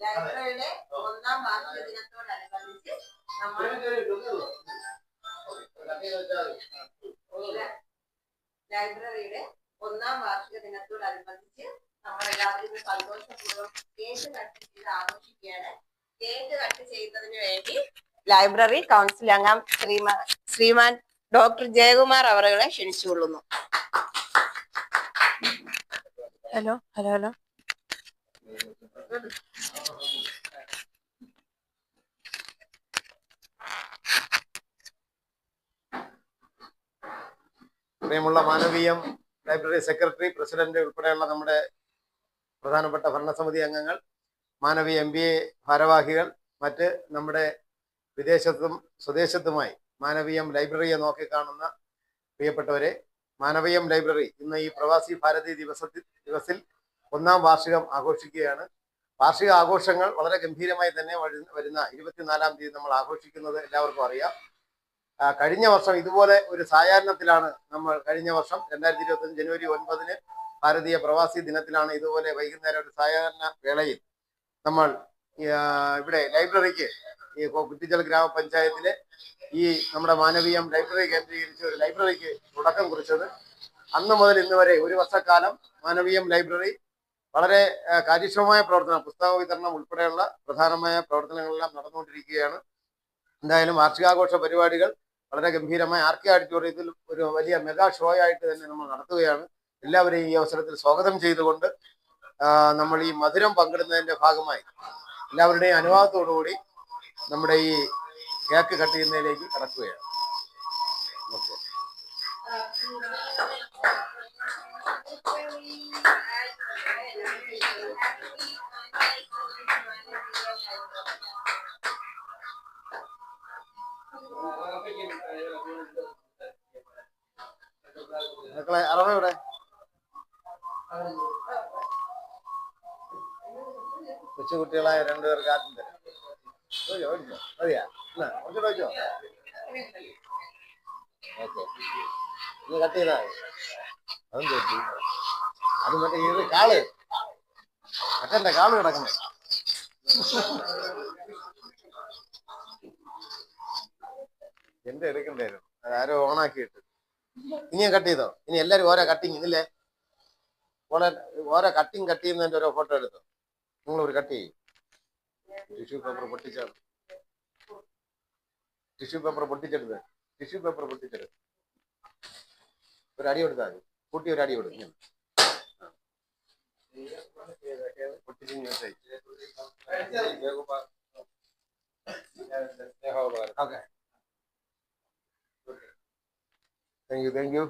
ലൈബ്രറിയുടെ ഒന്നാം വാർഷിക ദിനത്തോടനുബന്ധിച്ച് നമ്മൾ ലൈബ്രറിയുടെ ഒന്നാം വാർഷിക ദിനത്തോടനുബന്ധിച്ച് നമ്മളെല്ലാവരും സന്തോഷപൂർവ്വം കേക്ക് കട്ട് ചെയ്ത് ആഘോഷിക്കുകയാണ്. കേക്ക് കട്ട് ചെയ്യുന്നതിന് വേണ്ടി ലൈബ്രറി കൗൺസിൽ അംഗം ശ്രീമാൻ ഡോക്ടർ ജയകുമാർ അവരെ ക്ഷണിച്ചുകൊള്ളുന്നു. ഹലോ ഹലോ ഹലോ പ്രിയമുള്ള മാനവീയം ലൈബ്രറി സെക്രട്ടറി, പ്രസിഡന്റ് ഉൾപ്പെടെയുള്ള നമ്മുടെ പ്രധാനപ്പെട്ട ഭരണസമിതി അംഗങ്ങൾ, മാനവീയ MBA ഭാരവാഹികൾ, മറ്റ് നമ്മുടെ വിദേശത്തും സ്വദേശത്തുമായി മാനവീയം ലൈബ്രറിയെ നോക്കിക്കാണുന്ന പ്രിയപ്പെട്ടവരെ, മാനവീയം ലൈബ്രറി ഇന്ന് ഈ പ്രവാസി ഭാരതീയ ദിവസിൽ ഒന്നാം വാർഷികം ആഘോഷിക്കുകയാണ്. വാർഷിക ആഘോഷങ്ങൾ വളരെ ഗംഭീരമായി തന്നെ വരുന്ന 24-ാം തീയതി നമ്മൾ ആഘോഷിക്കുന്നത് എല്ലാവർക്കും അറിയാം. കഴിഞ്ഞ വർഷം ഇതുപോലെ ഒരു സായാഹ്നത്തിലാണ് നമ്മൾ കഴിഞ്ഞ വർഷം 2025 ജനുവരി 9 ഭാരതീയ പ്രവാസി ദിനത്തിലാണ് ഇതുപോലെ വൈകുന്നേരം ഒരു സായാഹ്ന വേളയിൽ നമ്മൾ ഇവിടെ ലൈബ്രറിക്ക് ഈ കുറ്റിച്ചൽ ഗ്രാമപഞ്ചായത്തിലെ ഈ നമ്മുടെ മാനവീയം ലൈബ്രറി കേന്ദ്രീകരിച്ച് ഒരു ലൈബ്രറിക്ക് തുടക്കം കുറിച്ചത്. അന്ന് മുതൽ ഇന്ന് വരെ ഒരു വർഷക്കാലം മാനവീയം ലൈബ്രറി വളരെ കാര്യക്ഷമമായ പ്രവർത്തനം, പുസ്തക വിതരണം ഉൾപ്പെടെയുള്ള പ്രധാനമായ പ്രവർത്തനങ്ങളെല്ലാം നടന്നുകൊണ്ടിരിക്കുകയാണ്. എന്തായാലും വാർഷികാഘോഷ പരിപാടികൾ വളരെ ഗംഭീരമായ RK ഓഡിറ്റോറിയത്തിൽ ഒരു വലിയ മെഗാ ഷോ ആയിട്ട് തന്നെ നമ്മൾ നടത്തുകയാണ്. എല്ലാവരെയും ഈ അവസരത്തിൽ സ്വാഗതം ചെയ്തുകൊണ്ട് നമ്മൾ ഈ മധുരം പങ്കിടുന്നതിന്റെ ഭാഗമായി എല്ലാവരുടെയും അനുവാദത്തോടുകൂടി നമ്മുടെ ഈ കേക്ക് കട്ട് ചെയ്യുന്നതിലേക്ക് കടക്കുകയാണ്. ഓക്കെ. മക്കളെ അറവ ഇവിടെ കൊച്ചുകുട്ടികളായ 2 പേർക്ക് ആദ്യം തരാം. മതിയാ? കുറച്ചുകൂടെ വെച്ചോ. ഓക്കെ, ഇത് കട്ട് ചെയ്താ അതും തെറ്റി. അത് മറ്റേ ഇത് കാള് മറ്റേ കാള് കിടക്കണേ. എന്റെ എടുക്കണ്ടായിരുന്നു, അത് ആരോ ഓണാക്കിയിട്ട്. ഇനിയും കട്ട് ചെയ്തോ? ഇനി എല്ലാരും ഓരോ കട്ടിങ് ഇതില്ലേ, ഓരോ കട്ടിങ് കട്ട് ചെയ്യുന്നതിന്റെ ഓരോ ഫോട്ടോ എടുത്തോ. നിങ്ങൾ ഒരു കട്ട് ചെയ്യും. ടിഷ്യൂ പേപ്പർ പൊട്ടിച്ചെടുത്ത് ഒരു അടി കൊടുത്താൽ മതി. കൂട്ടി ഒരു അടി കൊടുക്കും. Okay, thank you.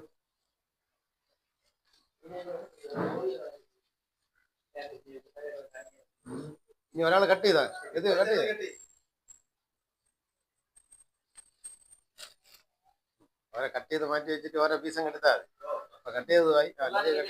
ഇനി ഒരാൾ കട്ട് ചെയ്താ ഇത് കട്ട് ചെയ്ത ഓരോ കട്ട് ചെയ്ത് മാറ്റി വെച്ചിട്ട് ഓരോ പീസും എടുത്താൽ മതി. അപ്പൊ കട്ട് ചെയ്തതായി. കട്ട് ചെയ്ത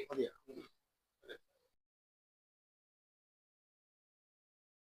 മതിയാ?